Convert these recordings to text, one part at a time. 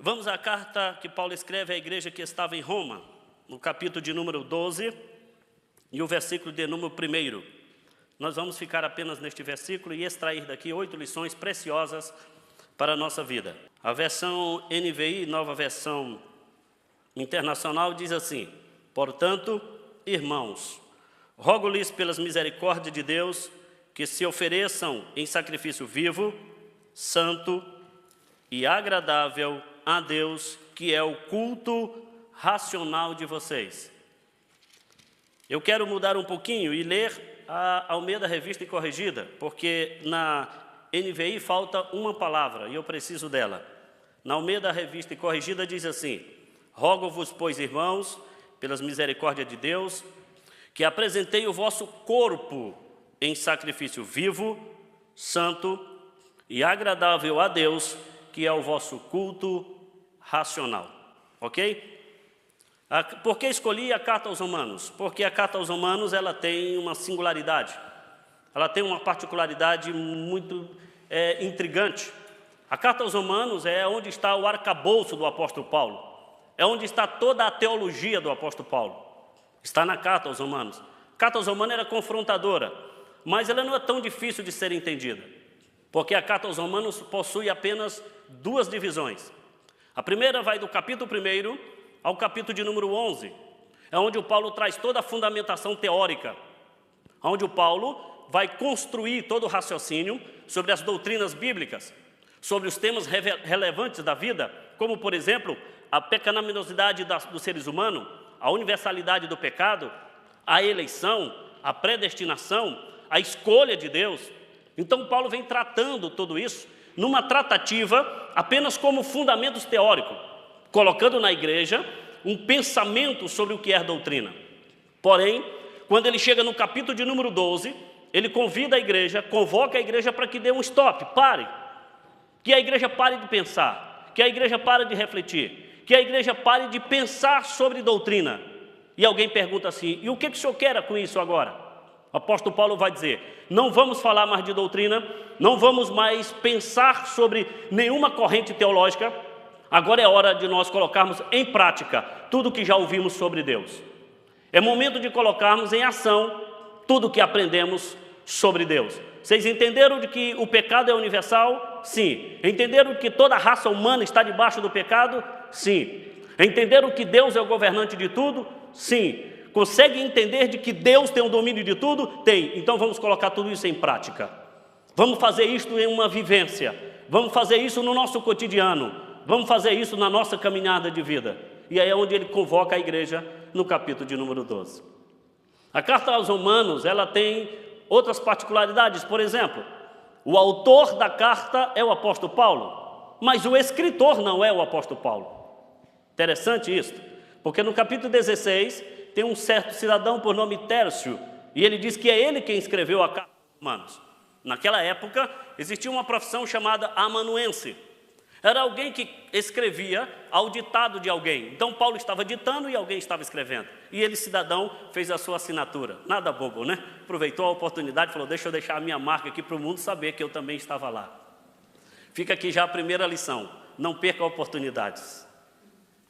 Vamos à carta que Paulo escreve à igreja que estava em Roma, no capítulo de número 12 e o versículo de número 1. Nós vamos ficar apenas neste versículo e extrair daqui 8 lições preciosas para a nossa vida. A versão NVI, nova versão internacional, diz assim: portanto, irmãos, rogo-lhes pelas misericórdias de Deus que se ofereçam em sacrifício vivo, santo e agradável a Deus, que é o culto racional de vocês. Eu quero mudar um pouquinho e ler a Almeida Revista e Corrigida, porque na NVI falta uma palavra e eu preciso dela. Na Almeida Revista e Corrigida diz assim: rogo-vos, pois, irmãos, pelas misericórdias de Deus, que apresentei o vosso corpo em sacrifício vivo, santo e agradável a Deus, que é o vosso culto racional. Ok? Por que escolhi a carta aos Romanos? Porque a carta aos Romanos ela tem uma singularidade, ela tem uma particularidade muito intrigante. A carta aos Romanos é onde está o arcabouço do apóstolo Paulo, é onde está toda a teologia do apóstolo Paulo, está na carta aos Romanos. A carta aos Romanos era confrontadora, mas ela não é tão difícil de ser entendida, porque a carta aos Romanos possui apenas duas divisões. A primeira vai do capítulo 1 ao capítulo de número 11, é onde o Paulo traz toda a fundamentação teórica, onde o Paulo vai construir todo o raciocínio sobre as doutrinas bíblicas, sobre os temas relevantes da vida, como, por exemplo, a pecaminosidade dos seres humanos, a universalidade do pecado, a eleição, a predestinação, a escolha de Deus. Então, Paulo vem tratando tudo isso numa tratativa apenas como fundamentos teóricos, colocando na igreja um pensamento sobre o que é doutrina. Porém, quando ele chega no capítulo de número 12, ele convida a igreja, convoca a igreja para que dê um stop, pare. Que a igreja pare de pensar, que a igreja pare de refletir, que a igreja pare de pensar sobre doutrina. E alguém pergunta assim: e o que o senhor quer com isso agora? O apóstolo Paulo vai dizer: não vamos falar mais de doutrina, não vamos mais pensar sobre nenhuma corrente teológica, agora é hora de nós colocarmos em prática tudo o que já ouvimos sobre Deus. É momento de colocarmos em ação tudo o que aprendemos sobre Deus. Vocês entenderam de que o pecado é universal? Sim. Entenderam que toda a raça humana está debaixo do pecado? Sim. Entenderam que Deus é o governante de tudo? Sim. Conseguem entender de que Deus tem o domínio de tudo? Tem. Então vamos colocar tudo isso em prática. Vamos fazer isto em uma vivência. Vamos fazer isso no nosso cotidiano. Vamos fazer isso na nossa caminhada de vida. E aí é onde ele convoca a igreja no capítulo de número 12. A carta aos Romanos, ela tem outras particularidades. Por exemplo, o autor da carta é o apóstolo Paulo, mas o escritor não é o apóstolo Paulo. Interessante isso, porque no capítulo 16 tem um certo cidadão por nome Tércio, e ele diz que é ele quem escreveu a carta aos Romanos. Naquela época, existia uma profissão chamada amanuense. Era alguém que escrevia ao ditado de alguém. Então, Paulo estava ditando e alguém estava escrevendo. E ele, cidadão, fez a sua assinatura. Nada bobo, né? Aproveitou a oportunidade e falou: deixa eu deixar a minha marca aqui para o mundo saber que eu também estava lá. Fica aqui já a primeira lição: não perca oportunidades.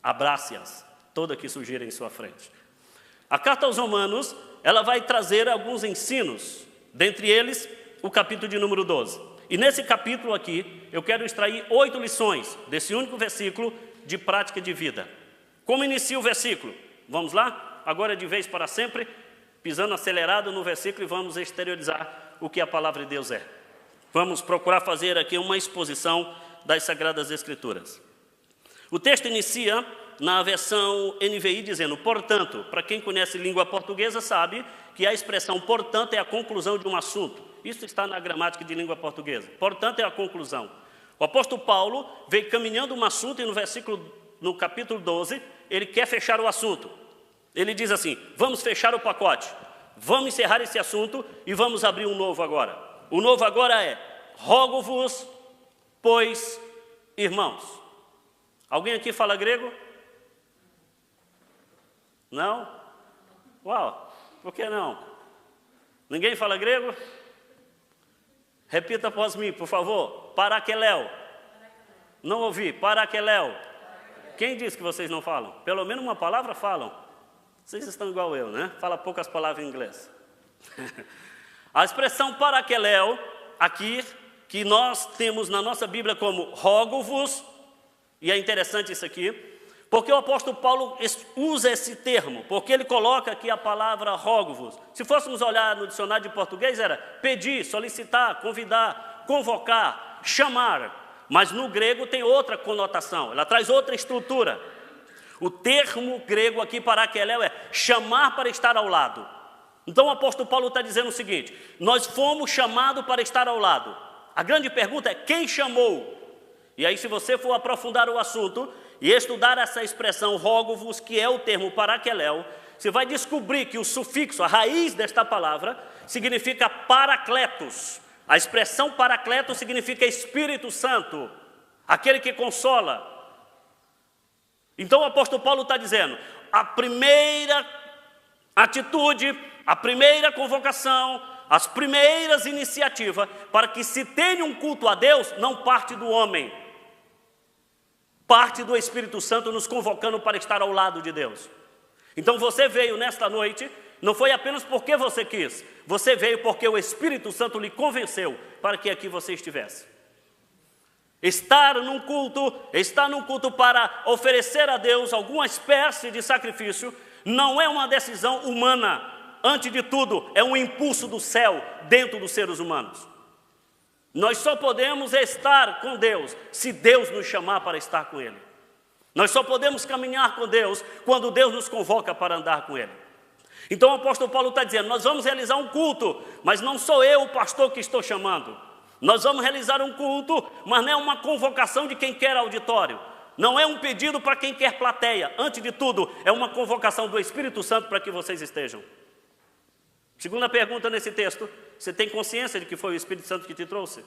Abrace-as, todas que surgirem em sua frente. A carta aos Romanos, ela vai trazer alguns ensinos, dentre eles o capítulo de número 12. E nesse capítulo aqui, eu quero extrair 8 lições desse único versículo de prática de vida. Como inicia o versículo? Vamos lá? Agora de vez para sempre, pisando acelerado no versículo e vamos exteriorizar o que a palavra de Deus é. Vamos procurar fazer aqui uma exposição das Sagradas Escrituras. O texto inicia na versão NVI dizendo: portanto. Para quem conhece língua portuguesa sabe que a expressão portanto é a conclusão de um assunto. Isso está na gramática de língua portuguesa. Portanto, é a conclusão. O apóstolo Paulo veio caminhando um assunto e no capítulo 12, ele quer fechar o assunto. Ele diz assim: vamos fechar o pacote, vamos encerrar esse assunto e vamos abrir um novo agora. O novo agora é: rogo-vos, pois, irmãos. Alguém aqui fala grego? Não? Uau, por que não? Ninguém fala grego? Repita após mim, por favor. Paraqueléu. Não ouvi. Paraqueléu. Quem disse que vocês não falam? Pelo menos uma palavra falam. Vocês estão igual eu, né? Fala poucas palavras em inglês. A expressão parakeleo, aqui, que nós temos na nossa Bíblia como rogo-vos, e é interessante isso aqui, porque o apóstolo Paulo usa esse termo, porque ele coloca aqui a palavra rogo-vos. Se fôssemos olhar no dicionário de português, era pedir, solicitar, convidar, convocar, chamar. Mas no grego tem outra conotação, ela traz outra estrutura. O termo grego aqui, parakeleo, é chamar para estar ao lado. Então o apóstolo Paulo está dizendo o seguinte: nós fomos chamados para estar ao lado. A grande pergunta é: quem chamou? E aí, se você for aprofundar o assunto e estudar essa expressão rogo-vos, que é o termo parakeleo, você vai descobrir que o sufixo, a raiz desta palavra, significa paracletos. A expressão paracletos significa Espírito Santo, aquele que consola. Então o apóstolo Paulo está dizendo: a primeira atitude, a primeira convocação, as primeiras iniciativas para que se tenha um culto a Deus não parte do homem, parte do Espírito Santo nos convocando para estar ao lado de Deus. Então você veio nesta noite, não foi apenas porque você quis, você veio porque o Espírito Santo lhe convenceu para que aqui você estivesse. Estar num culto para oferecer a Deus alguma espécie de sacrifício, não é uma decisão humana. Antes de tudo, é um impulso do céu dentro dos seres humanos. Nós só podemos estar com Deus se Deus nos chamar para estar com Ele. Nós só podemos caminhar com Deus quando Deus nos convoca para andar com Ele. Então o apóstolo Paulo está dizendo: nós vamos realizar um culto, mas não sou eu o pastor que estou chamando. Nós vamos realizar um culto, mas não é uma convocação de quem quer auditório. Não é um pedido para quem quer plateia. Antes de tudo, é uma convocação do Espírito Santo para que vocês estejam. Segunda pergunta nesse texto: você tem consciência de que foi o Espírito Santo que te trouxe?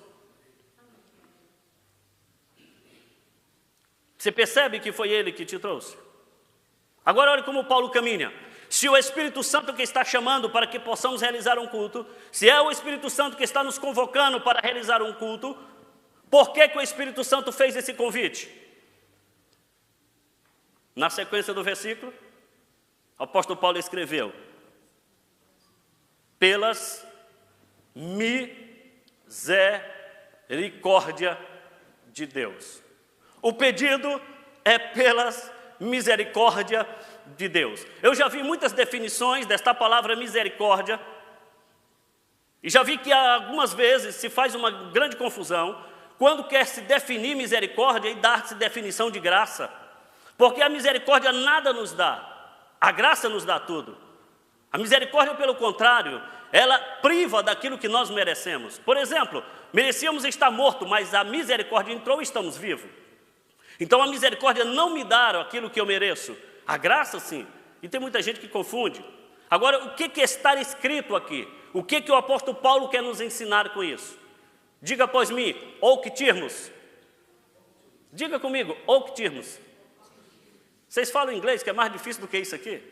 Você percebe que foi Ele que te trouxe? Agora olhe como Paulo caminha. Se o Espírito Santo que está chamando para que possamos realizar um culto, se é o Espírito Santo que está nos convocando para realizar um culto, por que o Espírito Santo fez esse convite? Na sequência do versículo, o apóstolo Paulo escreveu: pelas misericórdia de Deus. O pedido é pelas misericórdia de Deus. Eu já vi muitas definições desta palavra misericórdia, e já vi que algumas vezes se faz uma grande confusão quando quer se definir misericórdia e dar-se definição de graça, porque a misericórdia nada nos dá, a graça nos dá tudo. A misericórdia, pelo contrário, ela priva daquilo que nós merecemos. Por exemplo, merecíamos estar mortos, mas a misericórdia entrou e estamos vivos. Então a misericórdia não me dá aquilo que eu mereço, a graça sim. E tem muita gente que confunde. Agora, o que está escrito aqui? O que o apóstolo Paulo quer nos ensinar com isso? Diga após mim: ouctirmos. Diga comigo: ouctirmos. Vocês falam inglês, que é mais difícil do que isso aqui?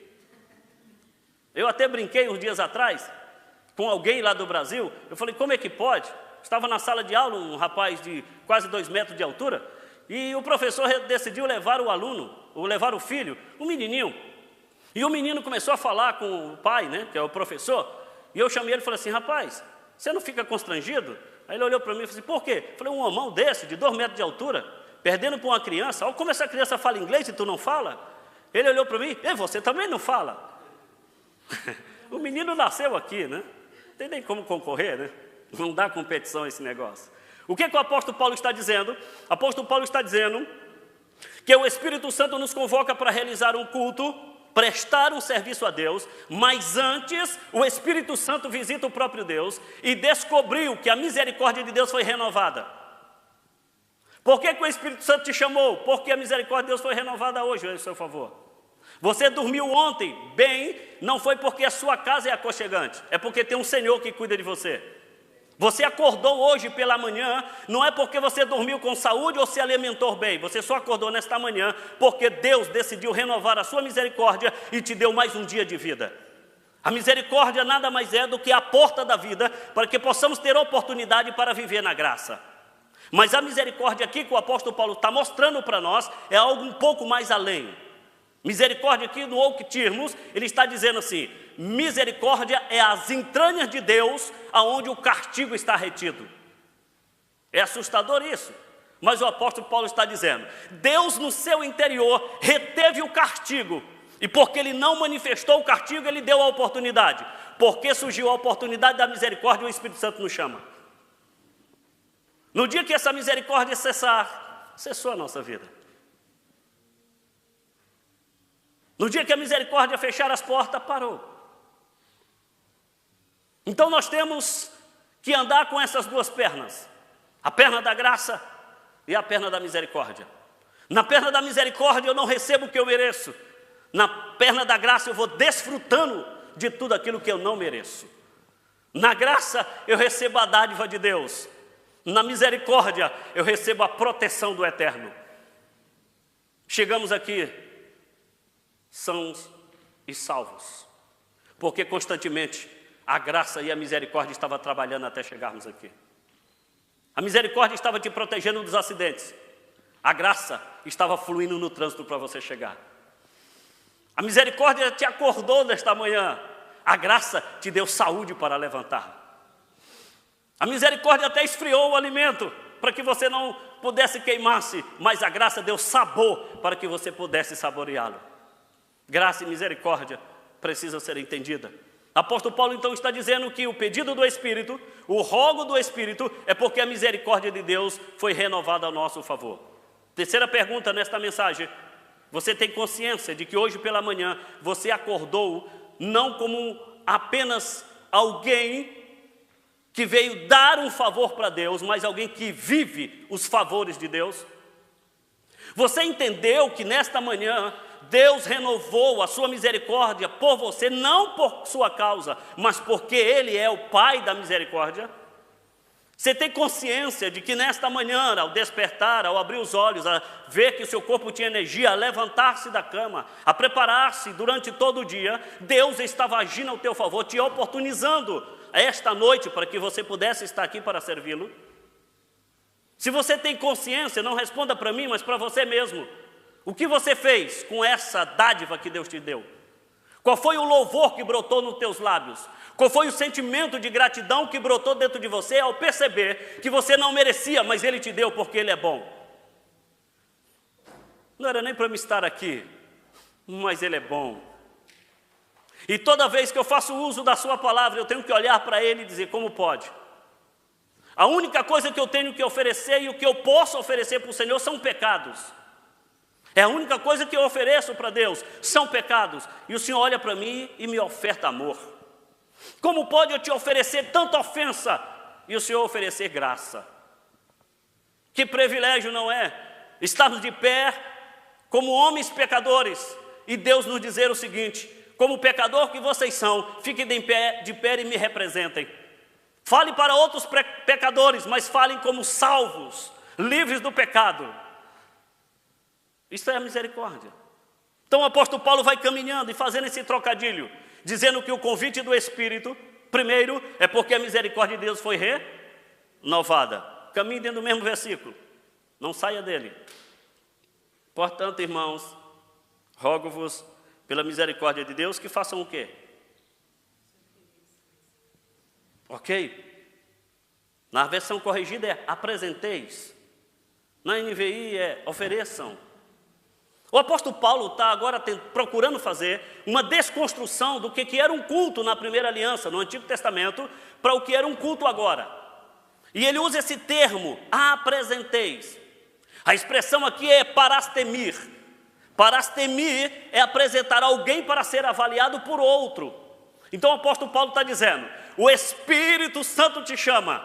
Eu até brinquei uns dias atrás com alguém lá do Brasil. Eu falei: como é que pode? Estava na sala de aula um rapaz de quase 2 metros de altura, e o professor decidiu levar o aluno, ou levar o filho, um menininho. E o menino começou a falar com o pai, né, que é o professor, e eu chamei ele e falei assim: rapaz, você não fica constrangido? Aí ele olhou para mim e falou assim: por quê? Eu falei: um homão desse, de 2 metros de altura, perdendo para uma criança, olha como essa criança fala inglês e tu não fala. Ele olhou para mim: e você também não fala? O menino nasceu aqui, né? Não tem nem como concorrer, né? Não dá competição esse negócio. O que o apóstolo Paulo está dizendo? O apóstolo Paulo está dizendo que o Espírito Santo nos convoca para realizar um culto, prestar um serviço a Deus, mas antes o Espírito Santo visita o próprio Deus e descobriu que a misericórdia de Deus foi renovada. Por que o Espírito Santo te chamou? Porque a misericórdia de Deus foi renovada hoje, em seu favor. Você dormiu ontem bem, não foi porque a sua casa é aconchegante, é porque tem um Senhor que cuida de você. Você acordou hoje pela manhã, não é porque você dormiu com saúde ou se alimentou bem, você só acordou nesta manhã porque Deus decidiu renovar a sua misericórdia e te deu mais um dia de vida. A misericórdia nada mais é do que a porta da vida para que possamos ter oportunidade para viver na graça. Mas a misericórdia aqui que o apóstolo Paulo está mostrando para nós é algo um pouco mais além. Misericórdia aqui no Oak Termos, ele está dizendo assim: misericórdia é as entranhas de Deus, aonde o castigo está retido. É assustador isso, mas o apóstolo Paulo está dizendo: Deus no seu interior reteve o castigo, e porque ele não manifestou o castigo, ele deu a oportunidade. Porque surgiu a oportunidade da misericórdia, o Espírito Santo nos chama. No dia que essa misericórdia cessar, cessou a nossa vida. No dia que a misericórdia fechar as portas, parou. Então nós temos que andar com essas duas pernas: a perna da graça e a perna da misericórdia. Na perna da misericórdia eu não recebo o que eu mereço. Na perna da graça eu vou desfrutando de tudo aquilo que eu não mereço. Na graça eu recebo a dádiva de Deus. Na misericórdia eu recebo a proteção do Eterno. Chegamos aqui sãos e salvos, porque constantemente a graça e a misericórdia estavam trabalhando até chegarmos aqui. A misericórdia estava te protegendo dos acidentes. A graça estava fluindo no trânsito para você chegar. A misericórdia te acordou nesta manhã. A graça te deu saúde para levantar. A misericórdia até esfriou o alimento para que você não pudesse queimar-se, mas a graça deu sabor para que você pudesse saboreá-lo. Graça e misericórdia precisam ser entendidas. Apóstolo Paulo então está dizendo que o pedido do Espírito, o rogo do Espírito, é porque a misericórdia de Deus foi renovada a nosso favor. Terceira pergunta nesta mensagem: você tem consciência de que hoje pela manhã você acordou não como apenas alguém que veio dar um favor para Deus, mas alguém que vive os favores de Deus? Você entendeu que nesta manhã Deus renovou a sua misericórdia por você, não por sua causa, mas porque Ele é o Pai da misericórdia? Você tem consciência de que nesta manhã, ao despertar, ao abrir os olhos, a ver que o seu corpo tinha energia, a levantar-se da cama, a preparar-se durante todo o dia, Deus estava agindo ao teu favor, te oportunizando esta noite para que você pudesse estar aqui para servi-lo? Se você tem consciência, não responda para mim, mas para você mesmo. O que você fez com essa dádiva que Deus te deu? Qual foi o louvor que brotou nos teus lábios? Qual foi o sentimento de gratidão que brotou dentro de você ao perceber que você não merecia, mas Ele te deu porque Ele é bom? Não era nem para me estar aqui, mas Ele é bom. E toda vez que eu faço uso da sua palavra, eu tenho que olhar para Ele e dizer: como pode? A única coisa que eu tenho que oferecer e o que eu posso oferecer para o Senhor são pecados. É a única coisa que eu ofereço para Deus, são pecados. E o Senhor olha para mim e me oferta amor. Como pode eu te oferecer tanta ofensa e o Senhor oferecer graça? Que privilégio, não é? Estarmos de pé como homens pecadores e Deus nos dizer o seguinte: como pecador que vocês são, fiquem de pé e me representem. Fale para outros pecadores, mas falem como salvos, livres do pecado. Isso é a misericórdia. Então o apóstolo Paulo vai caminhando e fazendo esse trocadilho, dizendo que o convite do Espírito, primeiro, é porque a misericórdia de Deus foi renovada. Caminhe dentro do mesmo versículo, não saia dele. Portanto, irmãos, rogo-vos pela misericórdia de Deus que façam o quê? Ok? Na versão corrigida é apresenteis. Na NVI é ofereçam. O apóstolo Paulo está agora procurando fazer uma desconstrução do que era um culto na primeira aliança, no Antigo Testamento, para o que era um culto agora. E ele usa esse termo, apresenteis. A expressão aqui é parastemir. Parastemir é apresentar alguém para ser avaliado por outro. Então o apóstolo Paulo está dizendo: o Espírito Santo te chama,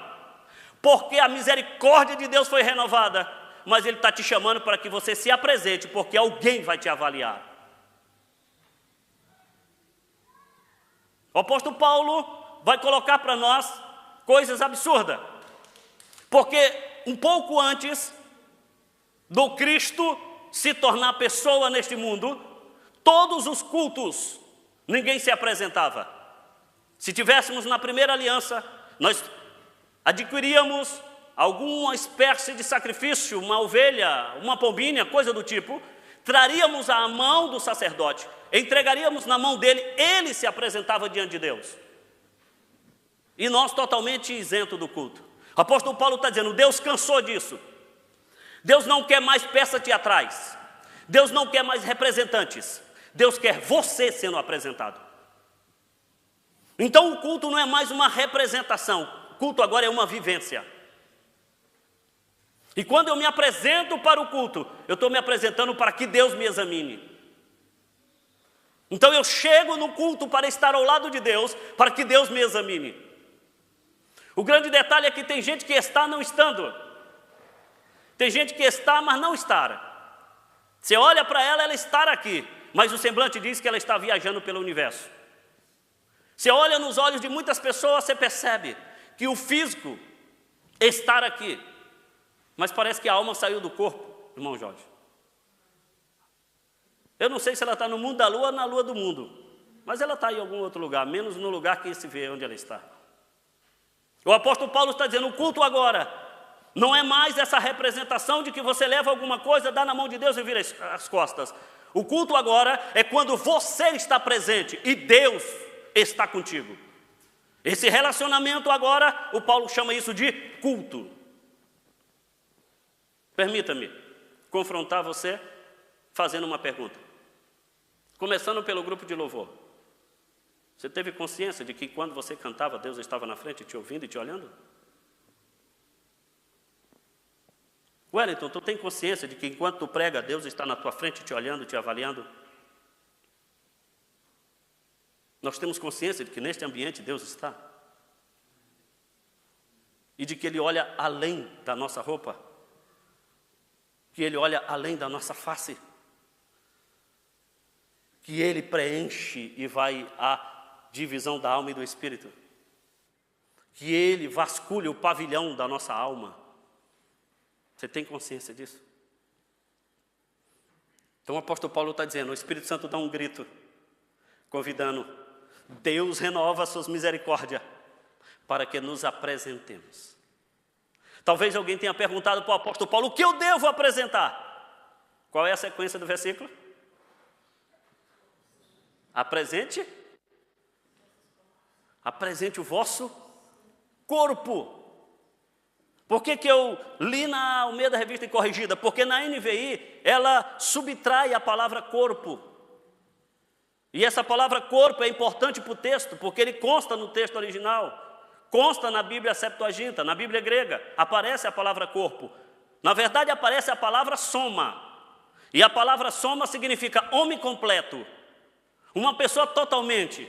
porque a misericórdia de Deus foi renovada, mas Ele está te chamando para que você se apresente, porque alguém vai te avaliar. O apóstolo Paulo vai colocar para nós coisas absurdas, porque um pouco antes do Cristo se tornar pessoa neste mundo, todos os cultos, ninguém se apresentava. Se tivéssemos na primeira aliança, nós adquiríamos alguma espécie de sacrifício, uma ovelha, uma pombinha, coisa do tipo, traríamos à mão do sacerdote, entregaríamos na mão dele, ele se apresentava diante de Deus. E nós totalmente isento do culto. O apóstolo Paulo está dizendo, Deus cansou disso. Deus não quer mais peças teatrais. Deus não quer mais representantes. Deus quer você sendo apresentado. Então o culto não é mais uma representação. O culto agora é uma vivência. E quando eu me apresento para o culto, eu estou me apresentando para que Deus me examine. Então eu chego no culto para estar ao lado de Deus, para que Deus me examine. O grande detalhe é que tem gente que está não estando. Tem gente que está, mas não está. Você olha para ela, ela está aqui, mas o semblante diz que ela está viajando pelo universo. Você olha nos olhos de muitas pessoas, você percebe que o físico está aqui, mas parece que a alma saiu do corpo, irmão Jorge. Eu não sei se ela está no mundo da lua ou na lua do mundo, mas ela está em algum outro lugar, menos no lugar que se vê onde ela está. O apóstolo Paulo está dizendo, o culto agora não é mais essa representação de que você leva alguma coisa, dá na mão de Deus e vira as costas. O culto agora é quando você está presente e Deus está contigo. Esse relacionamento agora, o Paulo chama isso de culto. Permita-me confrontar você fazendo uma pergunta. Começando pelo grupo de louvor. Você teve consciência de que quando você cantava, Deus estava na frente te ouvindo e te olhando? Wellington, tu tem consciência de que enquanto tu prega, Deus está na tua frente te olhando, te avaliando? Nós temos consciência de que neste ambiente Deus está. E de que Ele olha além da nossa roupa. Que Ele olha além da nossa face. Que Ele preenche e vai à divisão da alma e do espírito. Que Ele vasculha o pavilhão da nossa alma. Você tem consciência disso? Então o apóstolo Paulo está dizendo, o Espírito Santo dá um grito, convidando, Deus renova as suas misericórdias, para que nos apresentemos. Talvez alguém tenha perguntado para o apóstolo Paulo, o que eu devo apresentar? Qual é a sequência do versículo? Apresente o vosso corpo. Por que eu li na Almeida Revista e Corrigida? Porque na NVI ela subtrai a palavra corpo. E essa palavra corpo é importante para o texto, porque ele consta no texto original. Consta na Bíblia Septuaginta, na Bíblia grega, aparece a palavra corpo. Na verdade aparece a palavra soma. E a palavra soma significa homem completo. Uma pessoa totalmente.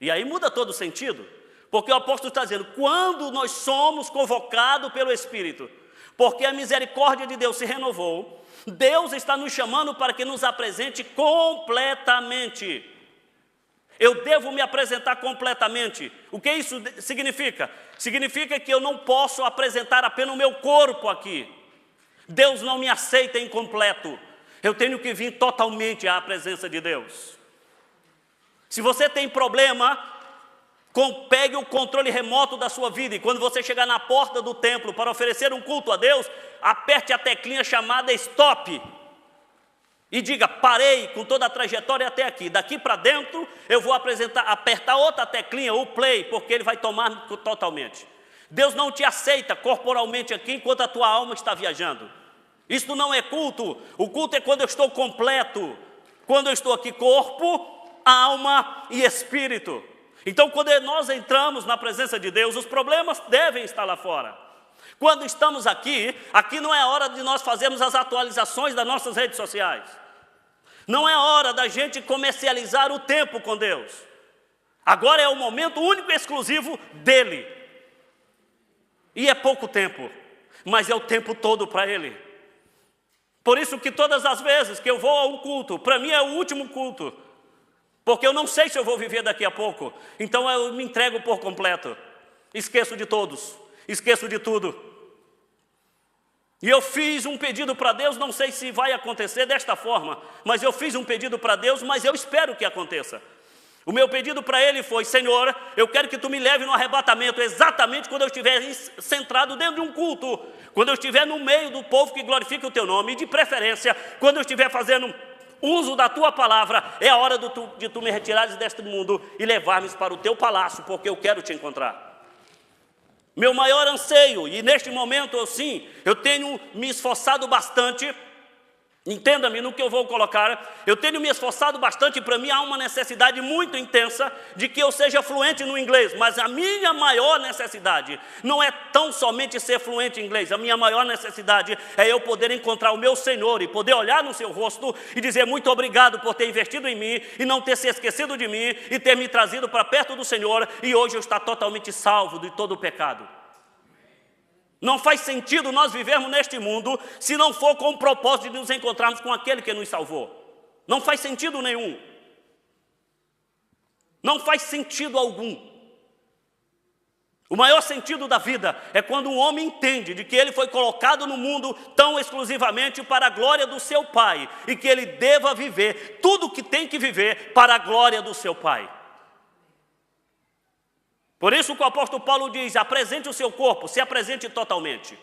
E aí muda todo o sentido. Porque o apóstolo está dizendo, quando nós somos convocados pelo Espírito, porque a misericórdia de Deus se renovou, Deus está nos chamando para que nos apresente completamente. Eu devo me apresentar completamente. O que isso significa? Significa que eu não posso apresentar apenas o meu corpo aqui. Deus não me aceita incompleto. Eu tenho que vir totalmente à presença de Deus. Se você tem problema, pegue o controle remoto da sua vida e quando você chegar na porta do templo para oferecer um culto a Deus, aperte a teclinha chamada stop e diga, parei com toda a trajetória até aqui, daqui para dentro eu vou apertar outra teclinha, o play, porque ele vai tomar totalmente. Deus não te aceita corporalmente aqui enquanto a tua alma está viajando. Isso não é culto. O culto é quando eu estou completo, quando eu estou aqui corpo, alma e espírito. Então, quando nós entramos na presença de Deus, os problemas devem estar lá fora. Quando estamos aqui não é hora de nós fazermos as atualizações das nossas redes sociais. Não é hora da gente comercializar o tempo com Deus. Agora é o momento único e exclusivo dEle. E é pouco tempo, mas é o tempo todo para Ele. Por isso que todas as vezes que eu vou a um culto, para mim é o último culto. Porque eu não sei se eu vou viver daqui a pouco. Então eu me entrego por completo. Esqueço de todos. Esqueço de tudo. E eu fiz um pedido para Deus, não sei se vai acontecer desta forma, mas eu fiz um pedido para Deus, mas eu espero que aconteça. O meu pedido para ele foi: Senhor, eu quero que tu me leve no arrebatamento, exatamente quando eu estiver centrado dentro de um culto, quando eu estiver no meio do povo que glorifica o teu nome, e de preferência, quando eu estiver fazendo uso da tua palavra, é a hora de tu me retirares deste mundo e levar-me para o teu palácio, porque eu quero te encontrar. Meu maior anseio, e neste momento eu tenho me esforçado bastante. Entenda-me no que eu vou colocar. Eu tenho me esforçado bastante, para mim há uma necessidade muito intensa de que eu seja fluente no inglês, mas a minha maior necessidade não é tão somente ser fluente em inglês. A minha maior necessidade é eu poder encontrar o meu Senhor e poder olhar no seu rosto e dizer: muito obrigado por ter investido em mim e não ter se esquecido de mim e ter me trazido para perto do Senhor, e hoje eu estou totalmente salvo de todo o pecado. Não faz sentido nós vivermos neste mundo se não for com o propósito de nos encontrarmos com aquele que nos salvou. Não faz sentido nenhum. Não faz sentido algum. O maior sentido da vida é quando um homem entende de que ele foi colocado no mundo tão exclusivamente para a glória do seu Pai, e que ele deva viver tudo o que tem que viver para a glória do seu Pai. Por isso que o apóstolo Paulo diz: apresente o seu corpo, se apresente totalmente.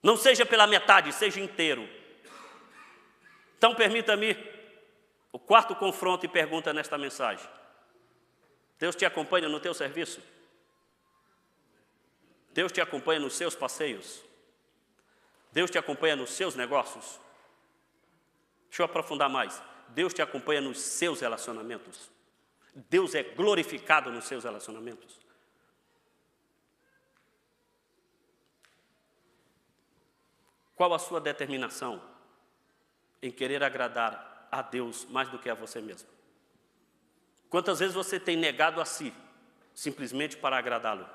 Não seja pela metade, seja inteiro. Então permita-me o quarto confronto e pergunta nesta mensagem: Deus te acompanha no teu serviço? Deus te acompanha nos seus passeios? Deus te acompanha nos seus negócios? Deixa eu aprofundar mais. Deus te acompanha nos seus relacionamentos? Deus é glorificado nos seus relacionamentos? Qual a sua determinação em querer agradar a Deus mais do que a você mesmo? Quantas vezes você tem negado a si, simplesmente para agradá-lo?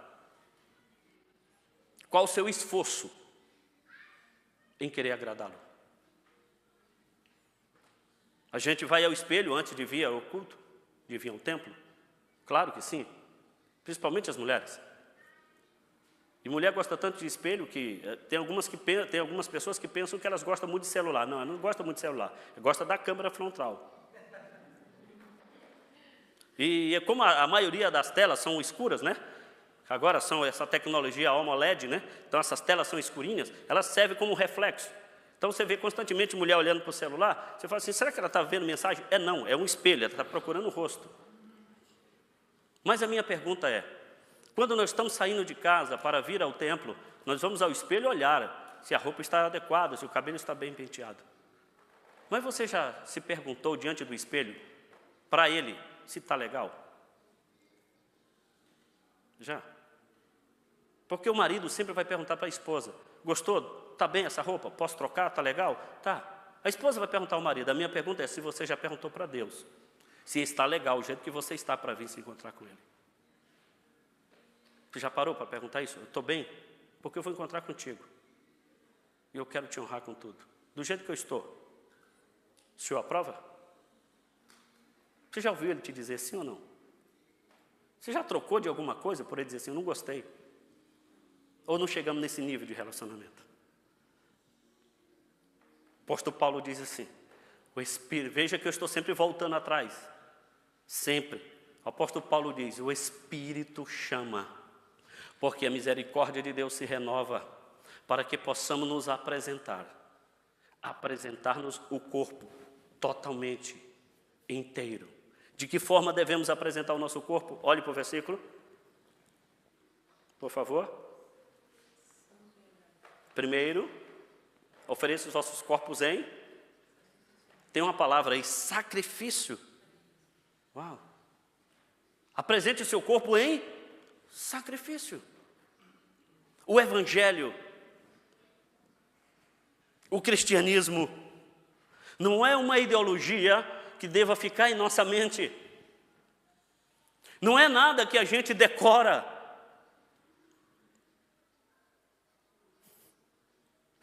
Qual o seu esforço em querer agradá-lo? A gente vai ao espelho antes de vir ao culto? De vir ao templo? Claro que sim, principalmente as mulheres. E mulher gosta tanto de espelho que tem algumas pessoas que pensam que elas gostam muito de celular. Não, ela não gosta muito de celular, ela gosta da câmera frontal. E como a maioria das telas são escuras, né? Agora são essa tecnologia AMOLED, né? Então essas telas são escurinhas, elas servem como reflexo. Então você vê constantemente mulher olhando para o celular, você fala assim: será que ela está vendo mensagem? Não, é um espelho, ela está procurando o rosto. Mas a minha pergunta é: quando nós estamos saindo de casa para vir ao templo, nós vamos ao espelho olhar se a roupa está adequada, se o cabelo está bem penteado. Mas você já se perguntou diante do espelho, para ele, se está legal? Já? Porque o marido sempre vai perguntar para a esposa: gostou? Está bem essa roupa? Posso trocar? Está legal? Tá. A esposa vai perguntar ao marido. A minha pergunta é se você já perguntou para Deus se está legal o jeito que você está para vir se encontrar com Ele. Você já parou para perguntar isso? Eu estou bem? Porque eu vou encontrar contigo. E eu quero te honrar com tudo. Do jeito que eu estou. O senhor aprova? Você já ouviu ele te dizer sim ou não? Você já trocou de alguma coisa por ele dizer assim: eu não gostei? Ou não chegamos nesse nível de relacionamento? O apóstolo Paulo diz assim: o Espírito, veja que eu estou sempre voltando atrás. Sempre. O apóstolo Paulo diz: o Espírito chama, porque a misericórdia de Deus se renova, para que possamos nos apresentar-nos o corpo totalmente inteiro. De que forma devemos apresentar o nosso corpo? Olhe para o versículo, por favor. Primeiro, ofereça os vossos corpos em... Tem uma palavra aí, sacrifício. Uau! Apresente o seu corpo em sacrifício. O Evangelho, o cristianismo, não é uma ideologia que deva ficar em nossa mente. Não é nada que a gente decora.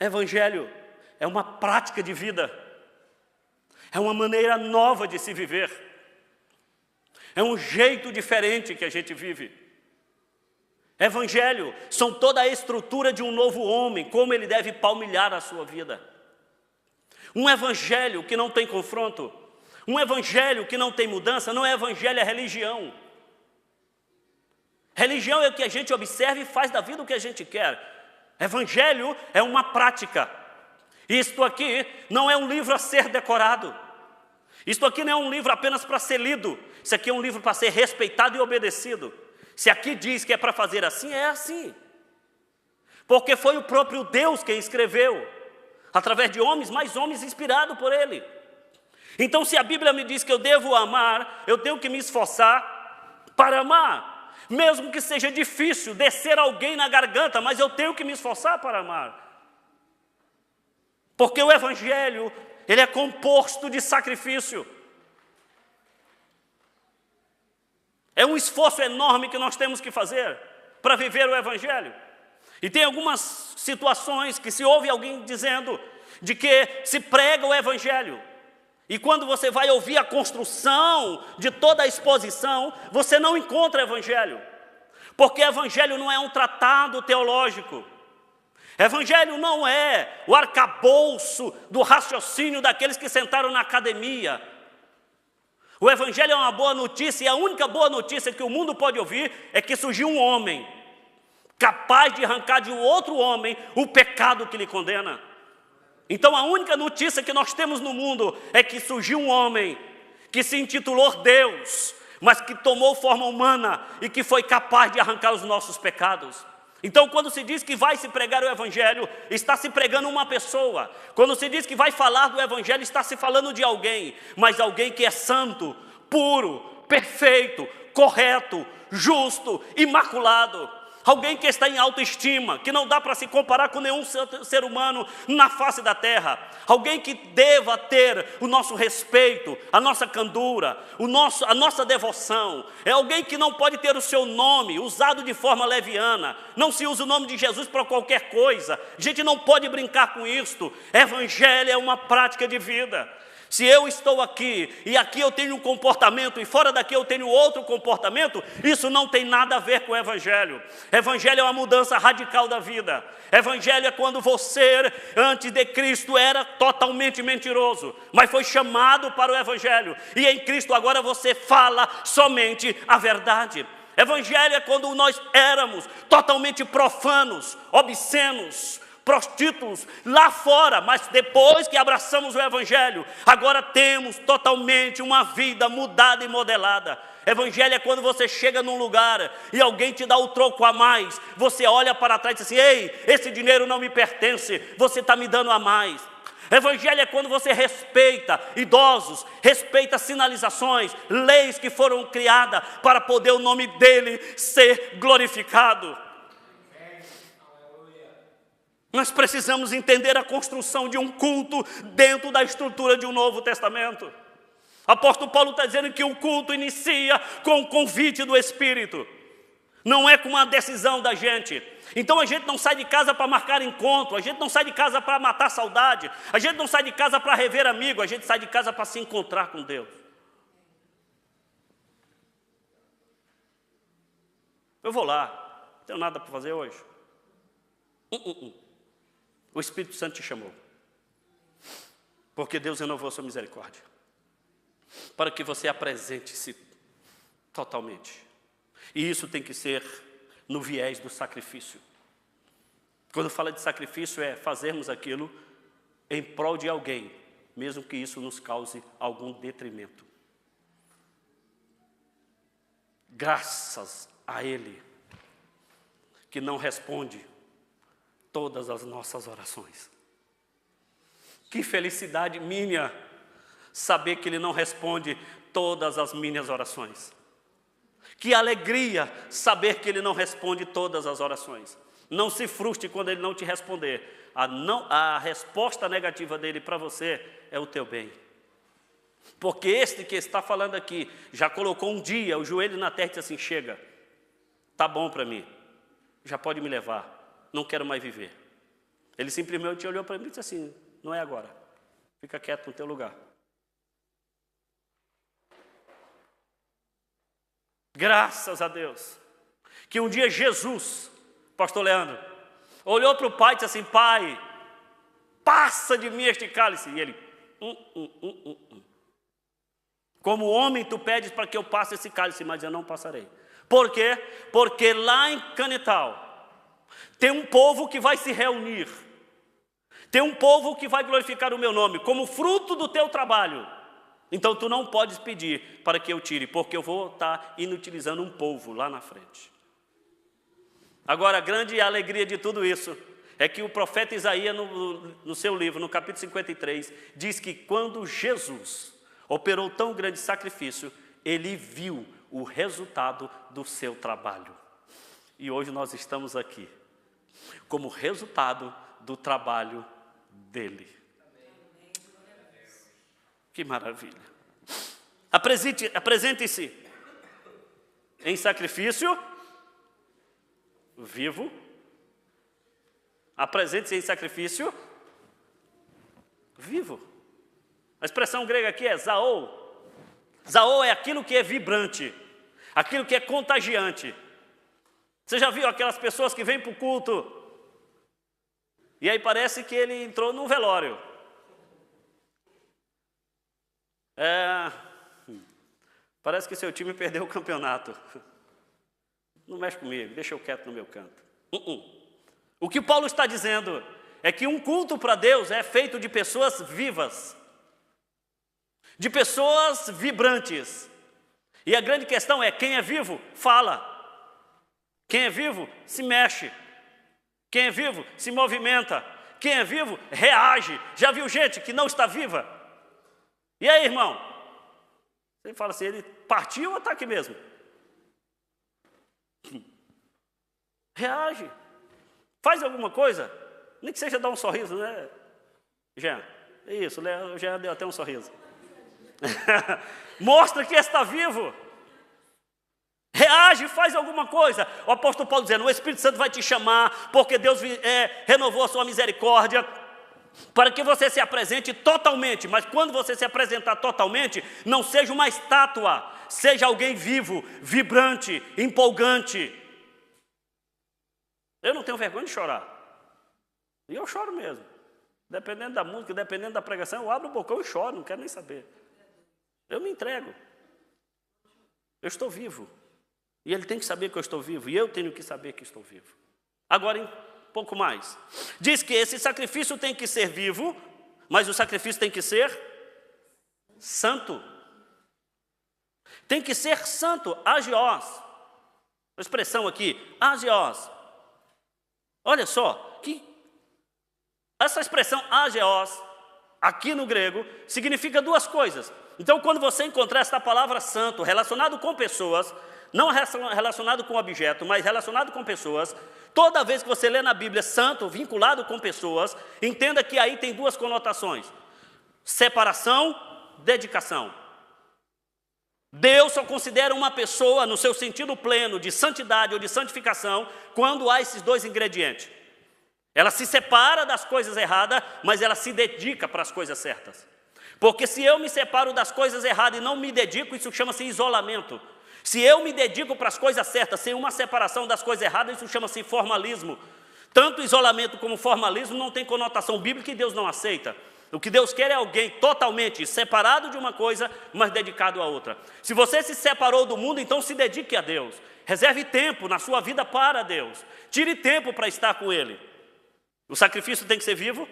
Evangelho é uma prática de vida. É uma maneira nova de se viver. É um jeito diferente que a gente vive. Evangelho são toda a estrutura de um novo homem, como ele deve palmilhar a sua vida. Um evangelho que não tem confronto. Um evangelho que não tem mudança não é evangelho, é religião. Religião é o que a gente observa e faz da vida o que a gente quer. Evangelho é uma prática. Isto aqui não é um livro a ser decorado. Isto aqui não é um livro apenas para ser lido. Isso aqui é um livro para ser respeitado e obedecido. Se aqui diz que é para fazer assim, é assim. Porque foi o próprio Deus quem escreveu, através de homens, mas homens inspirados por Ele. Então, se a Bíblia me diz que eu devo amar, eu tenho que me esforçar para amar. Mesmo que seja difícil descer alguém na garganta, mas eu tenho que me esforçar para amar. Porque o Evangelho, ele é composto de sacrifício. É um esforço enorme que nós temos que fazer para viver o Evangelho. E tem algumas situações que se ouve alguém dizendo de que se prega o Evangelho. E quando você vai ouvir a construção de toda a exposição, você não encontra Evangelho. Porque Evangelho não é um tratado teológico. Evangelho não é o arcabouço do raciocínio daqueles que sentaram na academia. O Evangelho é uma boa notícia, e a única boa notícia que o mundo pode ouvir é que surgiu um homem capaz de arrancar de um outro homem o pecado que lhe condena. Então a única notícia que nós temos no mundo é que surgiu um homem que se intitulou Deus, mas que tomou forma humana e que foi capaz de arrancar os nossos pecados. Então, quando se diz que vai se pregar o Evangelho, está se pregando uma pessoa. Quando se diz que vai falar do Evangelho, está se falando de alguém, mas alguém que é santo, puro, perfeito, correto, justo, imaculado. Alguém que está em autoestima, que não dá para se comparar com nenhum ser humano na face da terra. Alguém que deva ter o nosso respeito, a nossa candura, a nossa devoção. É alguém que não pode ter o seu nome usado de forma leviana. Não se usa o nome de Jesus para qualquer coisa. A gente não pode brincar com isto. Evangelho é uma prática de vida. Se eu estou aqui, e aqui eu tenho um comportamento, e fora daqui eu tenho outro comportamento, isso não tem nada a ver com o Evangelho. Evangelho é uma mudança radical da vida. Evangelho é quando você, antes de Cristo, era totalmente mentiroso, mas foi chamado para o Evangelho, e em Cristo agora você fala somente a verdade. Evangelho é quando nós éramos totalmente profanos, obscenos, prostíbulos lá fora, mas depois que abraçamos o Evangelho, agora temos totalmente uma vida mudada e modelada. Evangelho é quando você chega num lugar e alguém te dá o troco a mais, você olha para trás e diz assim: ei, esse dinheiro não me pertence, você está me dando a mais. Evangelho é quando você respeita idosos, respeita sinalizações, leis que foram criadas para poder o nome dele ser glorificado. Nós precisamos entender a construção de um culto dentro da estrutura de um Novo Testamento. O apóstolo Paulo está dizendo que o culto inicia com o convite do Espírito. Não é com uma decisão da gente. Então a gente não sai de casa para marcar encontro, a gente não sai de casa para matar saudade, a gente não sai de casa para rever amigo, a gente sai de casa para se encontrar com Deus. Eu vou lá, não tenho nada para fazer hoje. O Espírito Santo te chamou, porque Deus renovou a sua misericórdia, para que você apresente-se totalmente. E isso tem que ser no viés do sacrifício. Quando fala de sacrifício, é fazermos aquilo em prol de alguém, mesmo que isso nos cause algum detrimento. Graças a Ele, que não responde todas as nossas orações. Que felicidade minha saber que Ele não responde todas as minhas orações. Que alegria saber que Ele não responde todas as orações. Não se frustre quando Ele não te responder. A resposta negativa dEle para você é o teu bem. Porque este que está falando aqui já colocou um dia o joelho na terra e disse assim: chega, tá bom para mim, já pode me levar. Não quero mais viver. Ele simplesmente olhou para mim e disse assim: não é agora, fica quieto no teu lugar. Graças a Deus, que um dia Jesus, pastor Leandro, olhou para o pai e disse assim: pai, passa de mim este cálice. E ele, Como homem tu pedes para que eu passe esse cálice, mas eu não passarei. Por quê? Porque lá em Canetal tem um povo que vai se reunir. Tem um povo que vai glorificar o meu nome, como fruto do teu trabalho. Então tu não podes pedir para que eu tire, porque eu vou estar inutilizando um povo lá na frente. Agora, a grande alegria de tudo isso é que o profeta Isaías, no seu livro, no capítulo 53, diz que quando Jesus operou tão grande sacrifício, ele viu o resultado do seu trabalho. E hoje nós estamos aqui como resultado do trabalho dele. Que maravilha. Apresente-se em sacrifício vivo. Apresente-se em sacrifício vivo. A expressão grega aqui é zaou. Zaou é aquilo que é vibrante, aquilo que é contagiante. Você já viu aquelas pessoas que vêm para o culto e aí parece que ele entrou num velório? Parece que seu time perdeu o campeonato. Não mexe comigo, deixa eu quieto no meu canto. O que Paulo está dizendo é que um culto para Deus é feito de pessoas vivas, de pessoas vibrantes. E a grande questão é: quem é vivo, fala. Quem é vivo, se mexe. Quem é vivo, se movimenta. Quem é vivo, reage. Já viu gente que não está viva? E aí, irmão? Você fala assim: ele partiu ou está aqui mesmo? Reage. Faz alguma coisa. Nem que seja dar um sorriso, né, Jean? Isso, o Jean deu até um sorriso. Mostra que está vivo. Reage, faz alguma coisa. O apóstolo Paulo dizendo: o Espírito Santo vai te chamar, porque Deus renovou a sua misericórdia, para que você se apresente totalmente. Mas quando você se apresentar totalmente, não seja uma estátua, seja alguém vivo, vibrante, empolgante. Eu não tenho vergonha de chorar. E eu choro mesmo. Dependendo da música, dependendo da pregação, eu abro o bocão e choro, não quero nem saber. Eu me entrego. Eu estou vivo. E ele tem que saber que eu estou vivo. E eu tenho que saber que estou vivo. Agora, um pouco mais. Diz que esse sacrifício tem que ser vivo, mas o sacrifício tem que ser santo. Tem que ser santo, agios. A expressão aqui, agios. Olha só, essa expressão agios, aqui no grego, significa duas coisas. Então, quando você encontrar esta palavra santo relacionado com pessoas, não relacionado com objeto, mas relacionado com pessoas, toda vez que você lê na Bíblia santo, vinculado com pessoas, entenda que aí tem duas conotações: separação, dedicação. Deus só considera uma pessoa no seu sentido pleno de santidade ou de santificação quando há esses dois ingredientes. Ela se separa das coisas erradas, mas ela se dedica para as coisas certas. Porque se eu me separo das coisas erradas e não me dedico, isso chama-se isolamento. Se eu me dedico para as coisas certas sem uma separação das coisas erradas, isso chama-se formalismo. Tanto isolamento como formalismo não tem conotação bíblica e Deus não aceita. O que Deus quer é alguém totalmente separado de uma coisa, mas dedicado a outra. Se você se separou do mundo, então se dedique a Deus. Reserve tempo na sua vida para Deus. Tire tempo para estar com Ele. O sacrifício tem que ser vivo.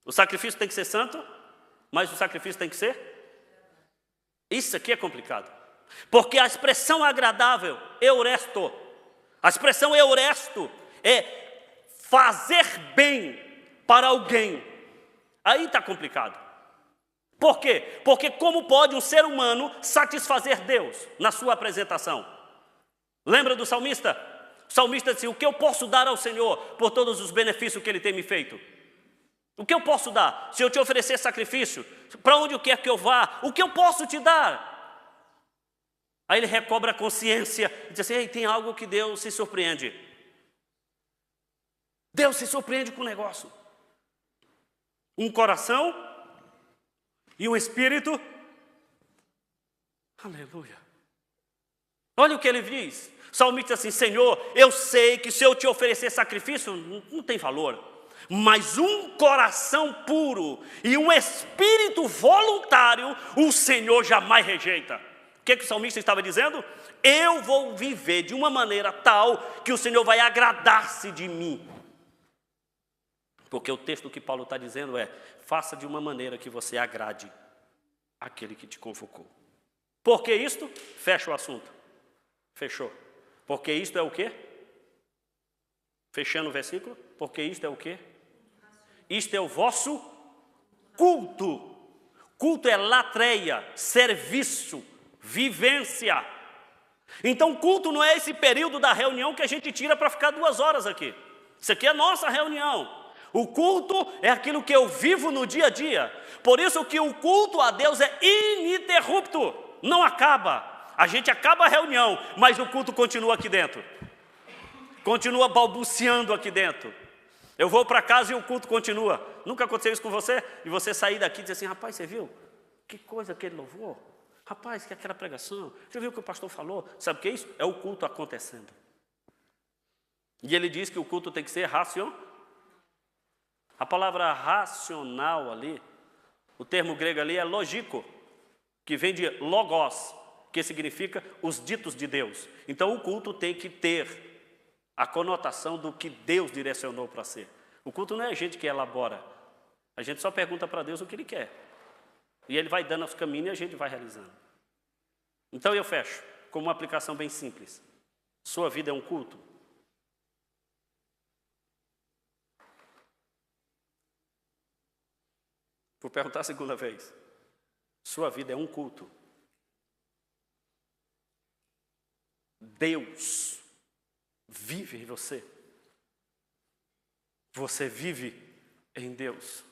O sacrifício tem que ser santo. Mas o sacrifício tem que ser? Isso aqui é complicado. Porque a expressão agradável, euresto. A expressão euresto é fazer bem para alguém. Aí está complicado. Por quê? Porque como pode um ser humano satisfazer Deus na sua apresentação? Lembra do salmista? O salmista disse: o que eu posso dar ao Senhor por todos os benefícios que Ele tem me feito? O que eu posso dar? Se eu te oferecer sacrifício, para onde quer que eu vá? O que eu posso te dar? Aí ele recobra a consciência e diz assim: ei, tem algo que Deus se surpreende. Deus se surpreende com o negócio. Um coração e um espírito. Aleluia. Olha o que ele diz. O salmista diz assim: Senhor, eu sei que se eu te oferecer sacrifício, não tem valor. mas um coração puro e um espírito voluntário, o Senhor jamais rejeita. O que o salmista estava dizendo? Eu vou viver de uma maneira tal que o Senhor vai agradar-se de mim. Porque o texto que Paulo está dizendo é: faça de uma maneira que você agrade aquele que te convocou. Por que isto? Fecha o assunto. Fechou. Porque isto é o quê? Fechando o versículo. Porque isto é o quê? Isto é o vosso culto. Culto é latreia, serviço, vivência. Então culto não é esse período da reunião que a gente tira para ficar 2 horas aqui. Isso aqui é a nossa reunião. O culto é aquilo que eu vivo no dia a dia. Por isso que o culto a Deus é ininterrupto. Não acaba. A gente acaba a reunião, mas o culto continua aqui dentro. Continua balbuciando aqui dentro. Eu vou para casa e o culto continua. Nunca aconteceu isso com você? E você sair daqui e dizer assim: rapaz, você viu? Que coisa aquele louvor. Rapaz, que aquela pregação. Você viu o que o pastor falou? Sabe o que é isso? É o culto acontecendo. E ele diz que o culto tem que ser racional. A palavra racional ali, o termo grego ali é lógico, que vem de logos, que significa os ditos de Deus. Então o culto tem que ter a conotação do que Deus direcionou para ser. O culto não é a gente que elabora. A gente só pergunta para Deus o que Ele quer. E Ele vai dando os caminhos e a gente vai realizando. Então eu fecho com uma aplicação bem simples. Sua vida é um culto? Vou perguntar a segunda vez. Sua vida é um culto? Deus vive em você. Você vive em Deus.